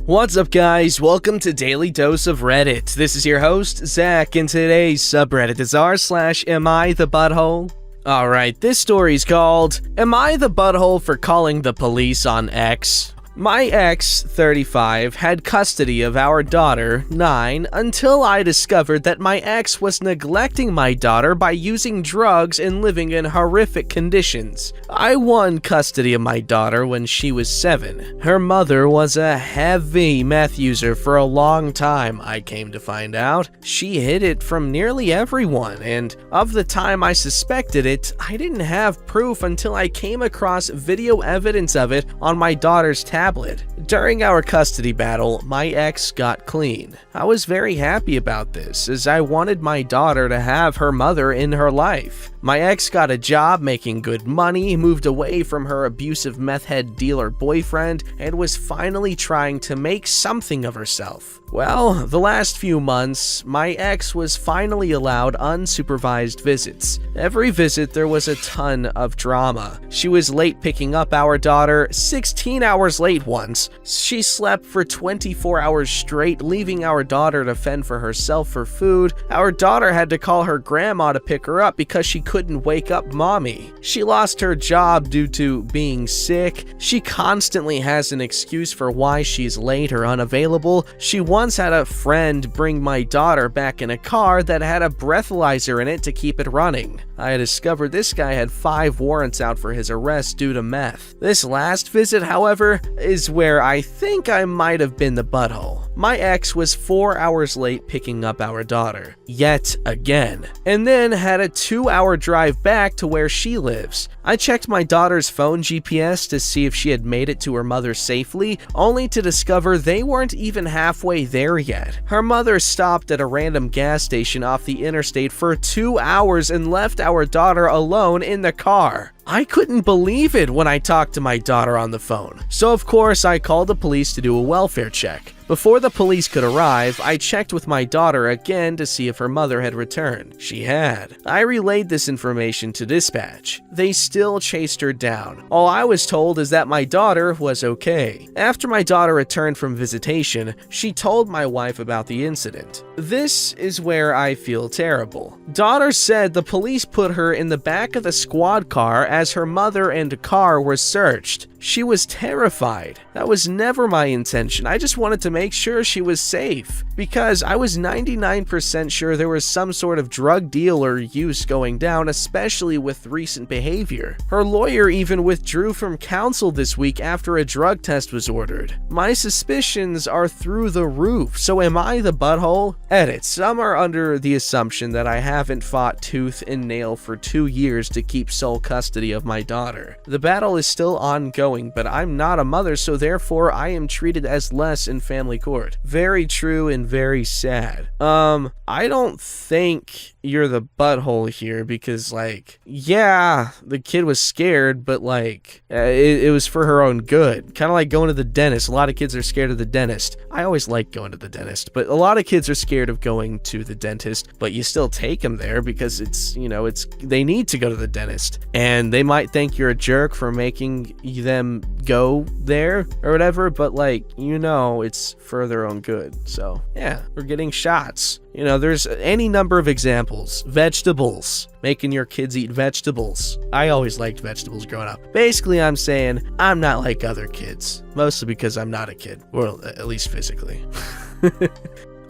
What's up, guys? Welcome to Daily Dose of Reddit. This is your host, Zach, and today's subreddit is r/AmITheButthole. Alright, this story's called, Am I the Butthole for Calling the Police on X? My ex, 35, had custody of our daughter, 9, until I discovered that my ex was neglecting my daughter by using drugs and living in horrific conditions. I won custody of my daughter when she was 7. Her mother was a heavy meth user for a long time, I came to find out. She hid it from nearly everyone, and of the time I suspected it, I didn't have proof until I came across video evidence of it on my daughter's tablet. During our custody battle, my ex got clean. I was very happy about this, as I wanted my daughter to have her mother in her life. My ex got a job making good money, moved away from her abusive meth head dealer boyfriend, and was finally trying to make something of herself. Well, the last few months, my ex was finally allowed unsupervised visits. Every visit there was a ton of drama. She was late picking up our daughter, 16 hours late once. She slept for 24 hours straight, leaving our daughter to fend for herself for food. Our daughter had to call her grandma to pick her up because she couldn't wake up mommy. She lost her job due to being sick. She constantly has an excuse for why she's late or unavailable. She once had a friend bring my daughter back in a car that had a breathalyzer in it to keep it running. I discovered this guy had 5 warrants out for his arrest due to meth. This last visit, however, is where I think I might have been the butthole. My ex was 4 hours late picking up our daughter, yet again, and then had a 2-hour drive back to where she lives. I checked my daughter's phone GPS to see if she had made it to her mother safely, only to discover they weren't even halfway there yet. Her mother stopped at a random gas station off the interstate for 2 hours and left our daughter alone in the car. I couldn't believe it when I talked to my daughter on the phone, so of course I called the police to do a welfare check. Before the police could arrive, I checked with my daughter again to see if her mother had returned. She had. I relayed this information to dispatch. They still chased her down. All I was told is that my daughter was okay. After my daughter returned from visitation, she told my wife about the incident. This is where I feel terrible. Daughter said the police put her in the back of the squad car as her mother and car were searched. She was terrified. That was never my intention. I just wanted to make sure she was safe, because I was 99% sure there was some sort of drug deal or use going down, especially with recent behavior. Her lawyer even withdrew from counsel this week after a drug test was ordered. My suspicions are through the roof, so am I the butthole? Edit. Some are under the assumption that I haven't fought tooth and nail for 2 years to keep sole custody of my daughter. The battle is still ongoing, but I'm not a mother, so therefore I am treated as less in family court. Very true and very sad. I don't think you're the butthole here, because yeah, the kid was scared, but it was for her own good. Kind of like going to the dentist. A lot of kids are scared of the dentist. I always like going to the dentist, but a lot of kids are scared of going to the dentist, but you still take them there because they need to go to the dentist, and they might think you're a jerk for making them go there or whatever, but it's for their own good. So yeah, we're getting shots. There's any number of examples. Vegetables. Making your kids eat vegetables. I always liked vegetables growing up. Basically, I'm saying I'm not like other kids. Mostly because I'm not a kid. Well, at least physically.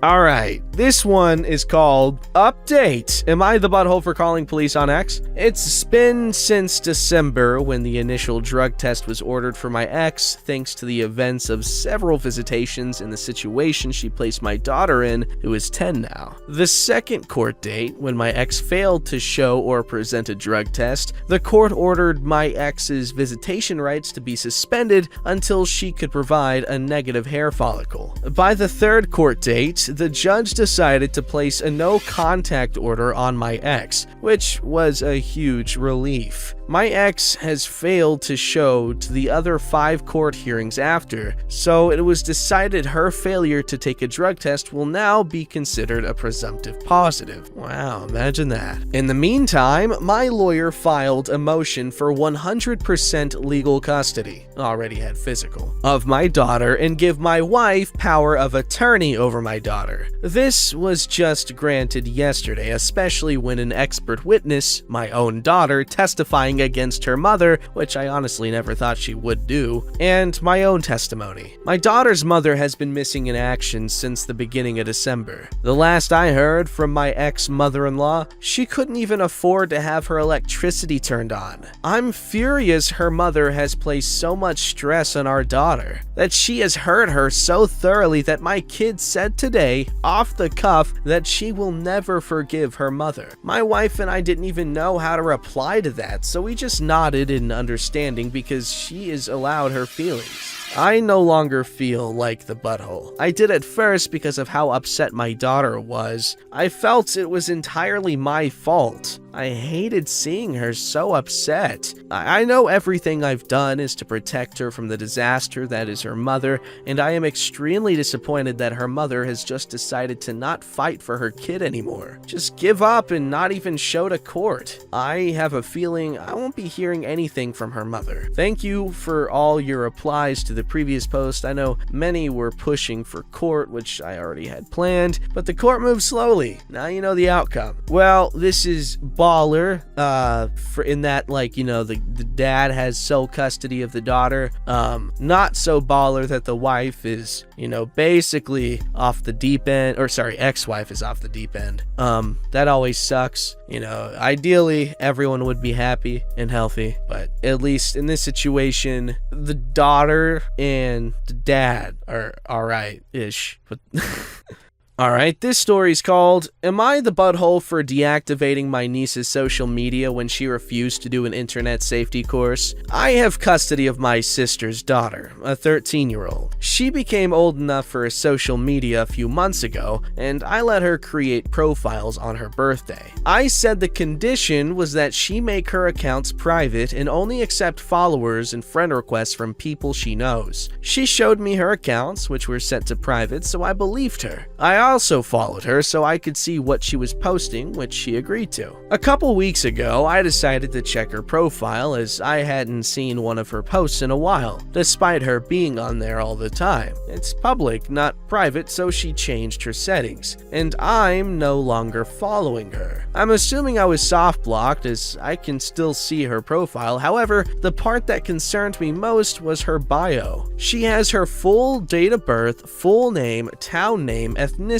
Alright, this one is called Update. Am I the butthole for calling police on X? It's been since December when the initial drug test was ordered for my ex, thanks to the events of several visitations and the situation she placed my daughter in, who is 10 now. The second court date, when my ex failed to show or present a drug test, the court ordered my ex's visitation rights to be suspended until she could provide a negative hair follicle. By the third court date, the judge decided to place a no contact order on my ex, which was a huge relief. My ex has failed to show to the other 5 court hearings after, so it was decided her failure to take a drug test will now be considered a presumptive positive. Wow, imagine that. In the meantime, my lawyer filed a motion for 100% legal custody, already had physical, of my daughter and give my wife power of attorney over my daughter. This was just granted yesterday, especially when an expert witness, my own daughter, testifying against her mother, which I honestly never thought she would do, and my own testimony. My daughter's mother has been missing in action since the beginning of December. The last I heard from my ex-mother-in-law, she couldn't even afford to have her electricity turned on. I'm furious her mother has placed so much stress on our daughter, that she has hurt her so thoroughly that my kid said today, off the cuff, that she will never forgive her mother. My wife and I didn't even know how to reply to that, so we just nodded in understanding because she is allowed her feelings. I no longer feel like the butthole. I did at first because of how upset my daughter was. I felt it was entirely my fault. I hated seeing her so upset. I know everything I've done is to protect her from the disaster that is her mother, and I am extremely disappointed that her mother has just decided to not fight for her kid anymore. Just give up and not even show to court. I have a feeling I won't be hearing anything from her mother. Thank you for all your replies to the previous post. I know many were pushing for court, which I already had planned, but the court moved slowly. Now you know the outcome. Well, this is baller, in that, like, you know, the dad has sole custody of the daughter. Not so baller that the wife is, you know, basically off the deep end, or sorry, ex-wife is off the deep end. That always sucks. You know, ideally everyone would be happy and healthy, but at least in this situation, the daughter and the dad are alright-ish, but Alright, this story's called, Am I the Butthole for Deactivating My Niece's Social Media When She Refused to Do an Internet Safety Course? I have custody of my sister's daughter, a 13-year-old. She became old enough for social media a few months ago, and I let her create profiles on her birthday. I said the condition was that she make her accounts private and only accept followers and friend requests from people she knows. She showed me her accounts, which were set to private, so I believed her. I also followed her so I could see what she was posting, which she agreed to. A couple weeks ago, I decided to check her profile as I hadn't seen one of her posts in a while, despite her being on there all the time. It's public, not private, so she changed her settings, and I'm no longer following her. I'm assuming I was soft blocked as I can still see her profile. However, the part that concerned me most was her bio. She has her full date of birth, full name, town name, ethnicity,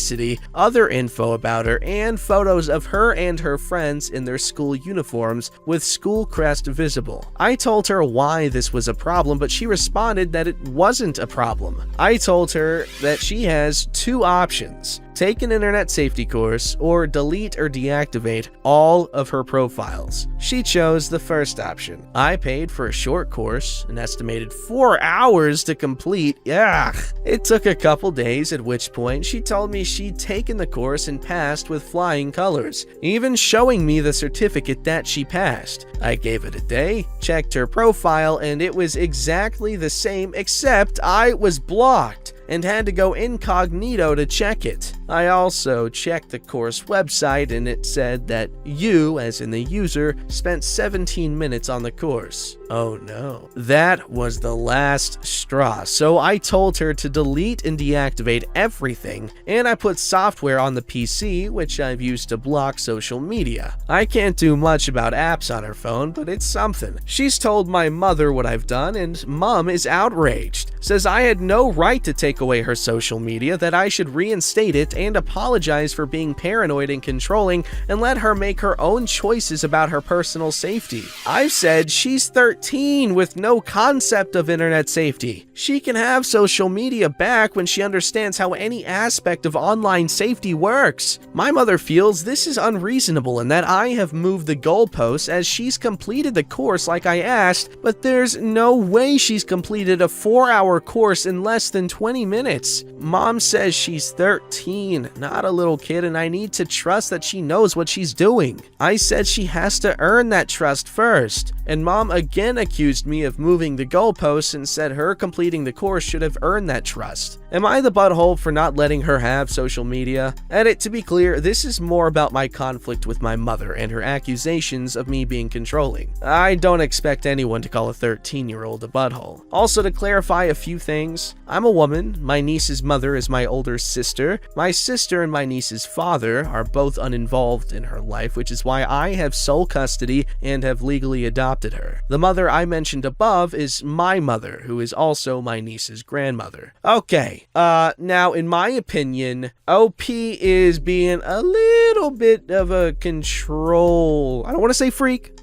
other info about her, and photos of her and her friends in their school uniforms with school crest visible. I told her why this was a problem, but she responded that it wasn't a problem. I told her that she has 2 options: take an internet safety course, or delete or deactivate all of her profiles. She chose the first option. I paid for a short course, an estimated 4 hours to complete. Ugh. It took a couple days, at which point she told me she'd taken the course and passed with flying colors, even showing me the certificate that she passed. I gave it a day, checked her profile, and it was exactly the same, except I was blocked and had to go incognito to check it. I also checked the course website and it said that you, as in the user, spent 17 minutes on the course. Oh no. That was the last straw, so I told her to delete and deactivate everything, and I put software on the PC, which I've used to block social media. I can't do much about apps on her phone, but it's something. She's told my mother what I've done, and Mom is outraged. Says I had no right to take away her social media, that I should reinstate it and apologize for being paranoid and controlling, and let her make her own choices about her personal safety. I've said she's 13 with no concept of internet safety. She can have social media back when she understands how any aspect of online safety works. My mother feels this is unreasonable and that I have moved the goalposts as she's completed the course like I asked, but there's no way she's completed a 4-hour course in less than 20 20 minutes. Mom says she's 13, not a little kid, and I need to trust that she knows what she's doing. I said she has to earn that trust first, and Mom again accused me of moving the goalposts and said her completing the course should have earned that trust. Am I the butthole for not letting her have social media? Edit, to be clear, this is more about my conflict with my mother and her accusations of me being controlling. I don't expect anyone to call a 13-year-old a butthole. Also, to clarify a few things, I'm a woman, my niece's mother is my older sister, my sister and my niece's father are both uninvolved in her life, which is why I have sole custody and have legally adopted her. The mother I mentioned above is my mother, who is also my niece's grandmother. Okay, now in my opinion, OP is being a little bit of a control. I don't want to say freak.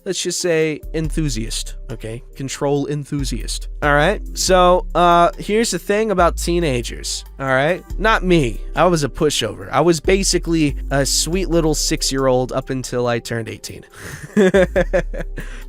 Let's just say enthusiast. Okay, control enthusiast. All right, so here's the thing about teenagers. All right, not me. I was a pushover. I was basically a sweet little 6-year-old up until I turned 18.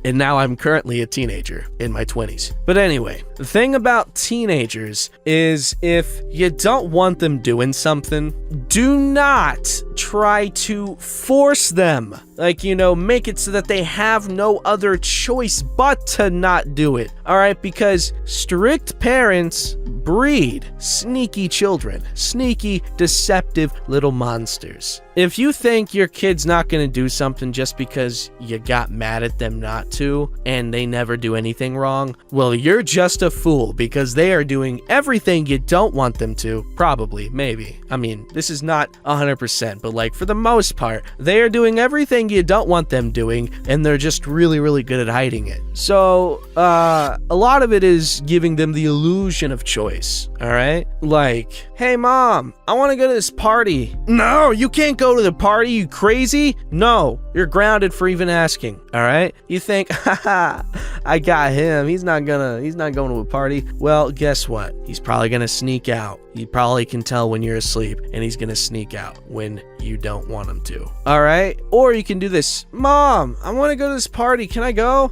And now I'm currently a teenager in my 20s. But anyway, the thing about teenagers is if you don't want them doing something, do not try to force them. Like, make it so that they have no other choice but to not do it. All right, because strict parents breed sneaky children, sneaky, deceptive little monsters. If you think your kid's not going to do something just because you got mad at them not to, and they never do anything wrong, well, you're just a fool because they are doing everything you don't want them to. Probably, maybe. I mean, this is not 100%, but like for the most part, they are doing everything you don't want them doing, and they're just really, really good at hiding it. So, a lot of it is giving them the illusion of choice, all right? Like, hey, Mom, I want to go to this party. No, you can't go to the party, you crazy? No, you're grounded for even asking, all right? You think, haha, I got him. He's not going to a party. Well, guess what? He's probably going to sneak out. He probably can tell when you're asleep, and he's going to sneak out when you don't want him to. All right? Or you can do this. Mom, I want to go to this party. Can I go?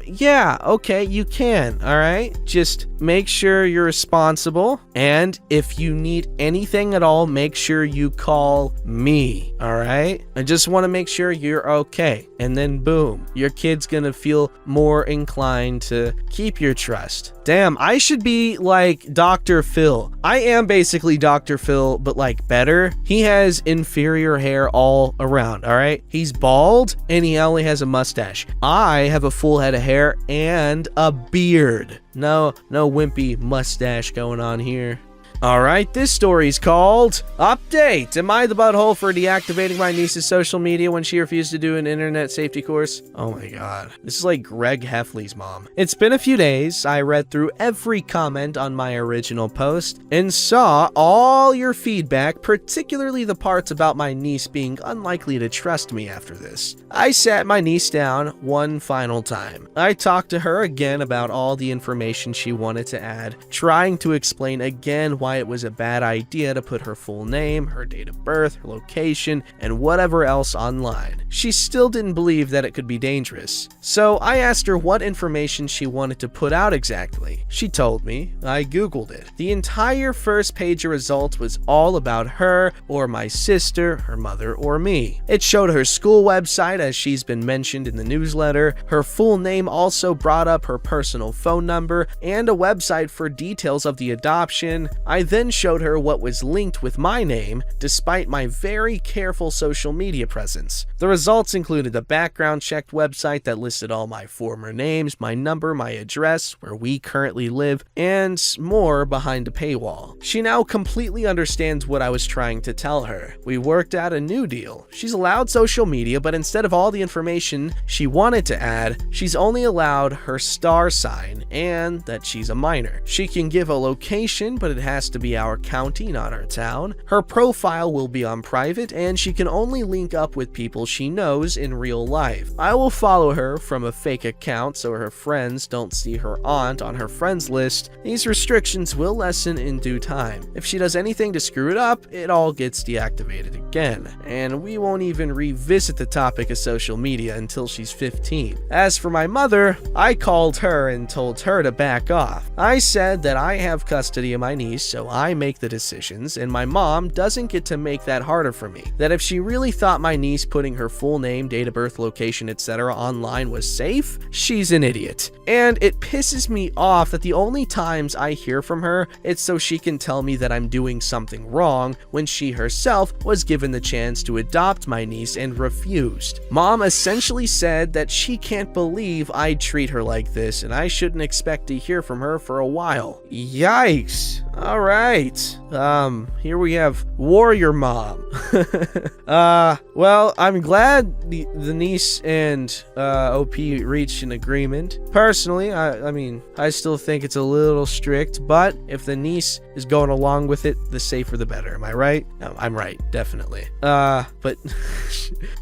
Yeah, okay, you can. All right? Just make sure you're responsible. And if you need anything at all, make sure you call me. All right? I just want to make sure you're okay. And then boom, your kid's going to feel more inclined to keep your trust. Damn, I should be like Dr. Phil. I am basically Dr. Phil, but like better. He has inferior hair all around, all right? He's bald and he only has a mustache. I have a full head of hair and a beard. No wimpy mustache going on here. Alright, this story's called Update! Am I the butthole for deactivating my niece's social media when she refused to do an internet safety course? Oh my god. This is like Greg Heffley's mom. It's been a few days. I read through every comment on my original post and saw all your feedback, particularly the parts about my niece being unlikely to trust me after this. I sat my niece down one final time. I talked to her again about all the information she wanted to add, trying to explain again why it was a bad idea to put her full name, her date of birth, her location, and whatever else online. She still didn't believe that it could be dangerous. So I asked her what information she wanted to put out exactly. She told me. I googled it. The entire first page of results was all about her or my sister, her mother, or me. It showed her school website as she's been mentioned in the newsletter. Her full name also brought up her personal phone number and a website for details of the adoption. I then showed her what was linked with my name, despite my very careful social media presence. The results included a background checked website that listed all my former names, my number, my address, where we currently live, and more behind a paywall. She now completely understands what I was trying to tell her. We worked out a new deal. She's allowed social media, but instead of all the information she wanted to add, she's only allowed her star sign and that she's a minor. She can give a location, but it has to be our county, not our town. Her profile will be on private, and she can only link up with people she knows in real life. I will follow her from a fake account so her friends don't see her aunt on her friends list. These restrictions will lessen in due time. If she does anything to screw it up, it all gets deactivated again, and we won't even revisit the topic of social media until she's 15. As for my mother, I called her and told her to back off. I said that I have custody of my niece, so I make the decisions, and my mom doesn't get to make that harder for me. That if she really thought my niece putting her full name, date of birth, location, etc. online was safe, she's an idiot. And it pisses me off that the only times I hear from her, it's so she can tell me that I'm doing something wrong when she herself was given the chance to adopt my niece and refused. Mom essentially said that she can't believe I treat her like this and I shouldn't expect to hear from her for a while. Yikes. Alright. Here we have Warrior Mom. Well, I'm glad the niece and OP reached an agreement. Personally, I mean, I still think it's a little strict, but if the niece is going along with it, the safer the better. Am I right? No, I'm right, definitely. But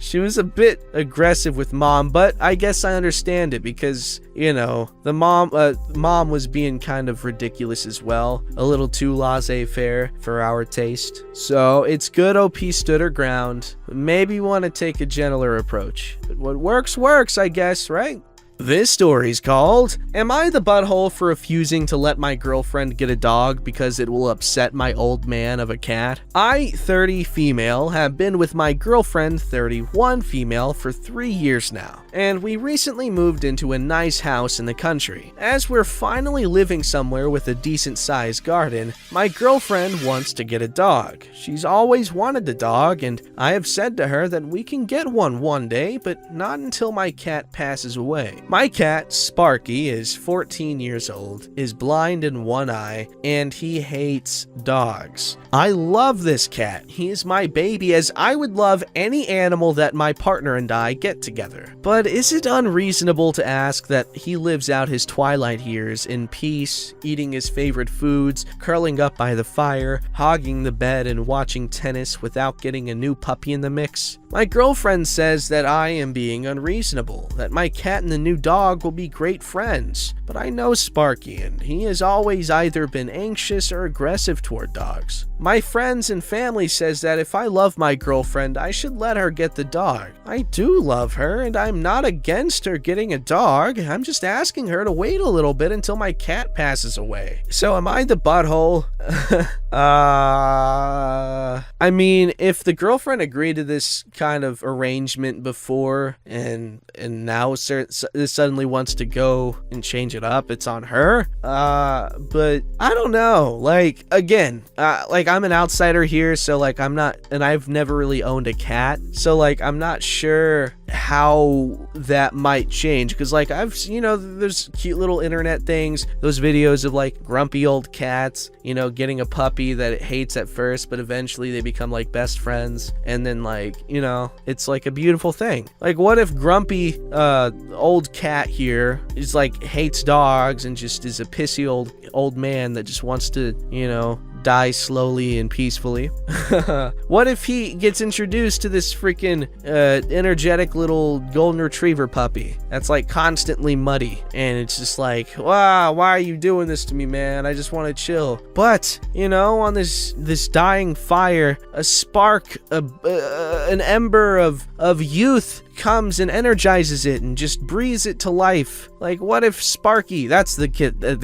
she was a bit aggressive with Mom, but I guess I understand it because, you know, the mom was being kind of ridiculous as well, a little too laissez-faire for our taste. So it's good OP stood her ground. Maybe want to take a gentler approach. But what works, I guess, right? This story's called, Am I the Butthole for Refusing to Let My Girlfriend Get a Dog Because It Will Upset My Old Man of a Cat? I, 30 female, have been with my girlfriend, 31 female, for 3 years now, and we recently moved into a nice house in the country. As we're finally living somewhere with a decent-sized garden, my girlfriend wants to get a dog. She's always wanted a dog, and I have said to her that we can get one day, but not until my cat passes away. My cat, Sparky, is 14 years old, is blind in one eye, and he hates dogs. I love this cat. He is my baby, as I would love any animal that my partner and I get together. But is it unreasonable to ask that he lives out his twilight years in peace, eating his favorite foods, curling up by the fire, hogging the bed, and watching tennis without getting a new puppy in the mix? My girlfriend says that I am being unreasonable, that my cat and the new dog will be great friends, but I know Sparky, and he has always either been anxious or aggressive toward dogs. My friends and family says that if I love my girlfriend, I should let her get the dog. I do love her, and I'm not against her getting a dog. I'm just asking her to wait a little bit until my cat passes away. So am I the butthole? I mean, if the girlfriend agreed to this kind of arrangement before and now suddenly wants to go and change it up, it's on her. But I don't know. Like, again, like I'm an outsider here, so like I'm not, and I've never really owned a cat, so like I'm not sure how that might change, because like I've, you know, there's cute little internet things, those videos of like grumpy old cats, you know, getting a puppy that it hates at first, but eventually they become like best friends, and then like, you know, it's like a beautiful thing. Like, what if grumpy old cat here is like hates dogs and just is a pissy old man that just wants to, you know, die slowly and peacefully? What if he gets introduced to this freaking energetic little golden retriever puppy that's like constantly muddy, and it's just like, wow, why are you doing this to me, man? I just want to chill. But, you know, on this dying fire, a spark, an ember of youth comes and energizes it and just breathes it to life. Like, what if Sparky, that's the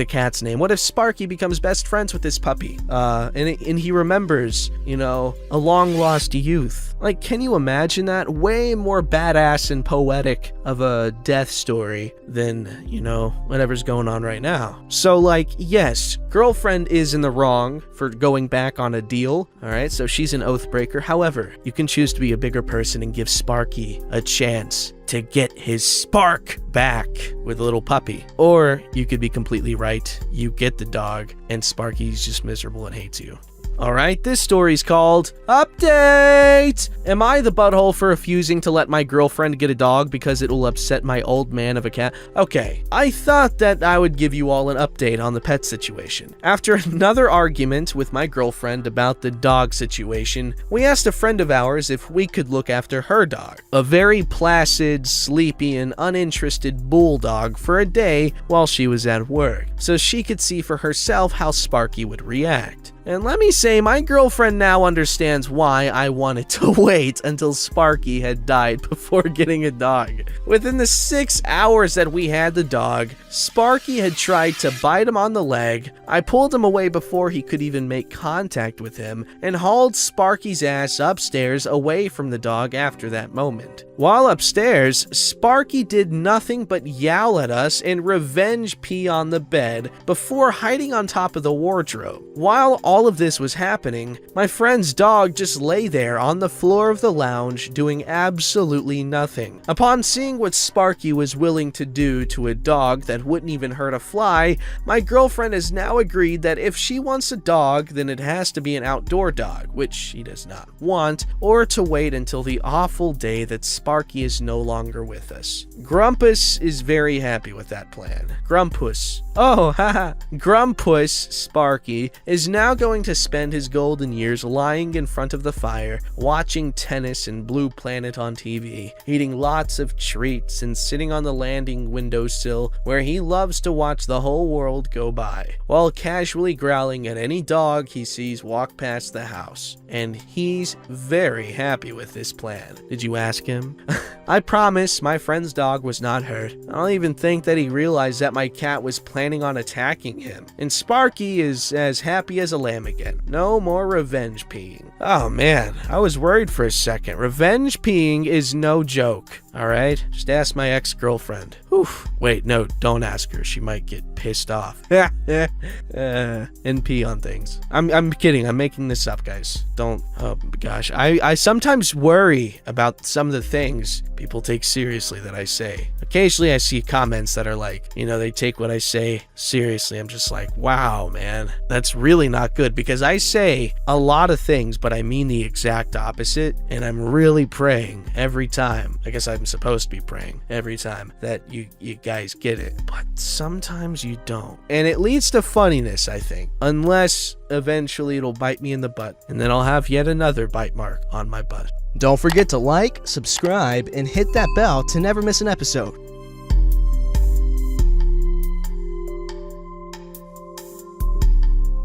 cat's name, what if Sparky becomes best friends with this puppy, and he remembers, you know, a long lost youth? Like, can you imagine that? Way more badass and poetic of a death story than, you know, whatever's going on right now. So like, yes, girlfriend is in the wrong for going back on a deal, all right, so she's an oath breaker. However, you can choose to be a bigger person and give Sparky a chance to get his spark back with a little puppy. Or you could be completely right, you get the dog and Sparky's just miserable and hates you. Alright, this story's called Update! Am I the butthole for refusing to let my girlfriend get a dog because it will upset my old man of a cat? Okay, I thought that I would give you all an update on the pet situation. After another argument with my girlfriend about the dog situation, we asked a friend of ours if we could look after her dog, a very placid, sleepy, and uninterested bulldog, for a day while she was at work, so she could see for herself how Sparky would react. And let me say, my girlfriend now understands why I wanted to wait until Sparky had died before getting a dog. Within the 6 hours that we had the dog, Sparky had tried to bite him on the leg. I pulled him away before he could even make contact with him and hauled Sparky's ass upstairs away from the dog after that moment. While upstairs, Sparky did nothing but yowl at us and revenge pee on the bed before hiding on top of the wardrobe. While all of this was happening, my friend's dog just lay there on the floor of the lounge doing absolutely nothing. Upon seeing what Sparky was willing to do to a dog that wouldn't even hurt a fly, my girlfriend has now agreed that if she wants a dog, then it has to be an outdoor dog, which she does not want, or to wait until the awful day that Sparky is no longer with us. Grumpus is very happy with that plan. Grumpus. Oh, haha. Grumpus, Sparky, is now going to spend his golden years lying in front of the fire, watching tennis and Blue Planet on TV, eating lots of treats, and sitting on the landing windowsill where he loves to watch the whole world go by, while casually growling at any dog he sees walk past the house. And he's very happy with this plan. Did you ask him? I promise my friend's dog was not hurt. I don't even think that he realized that my cat was planning on attacking him. And Sparky is as happy as a lamb again. No more revenge peeing. Oh man, I was worried for a second. Revenge peeing is no joke. Alright, just ask my ex-girlfriend. Whew. Wait, no, don't ask her. She might get pissed off. And pee on things. I'm kidding. I'm making this up, guys. Don't, oh gosh. I sometimes worry about some of the things people take seriously that I say. Occasionally I see comments that are like, they take what I say seriously. I'm just like, wow, man, that's really not good, because I say a lot of things, but I mean the exact opposite. And I'm really praying every time. I guess I'm supposed to be praying every time that you guys get it, but sometimes you don't. And it leads to funniness, I think, unless eventually it'll bite me in the butt, and then I'll have yet another bite mark on my butt. Don't forget to like, subscribe, and hit that bell to never miss an episode.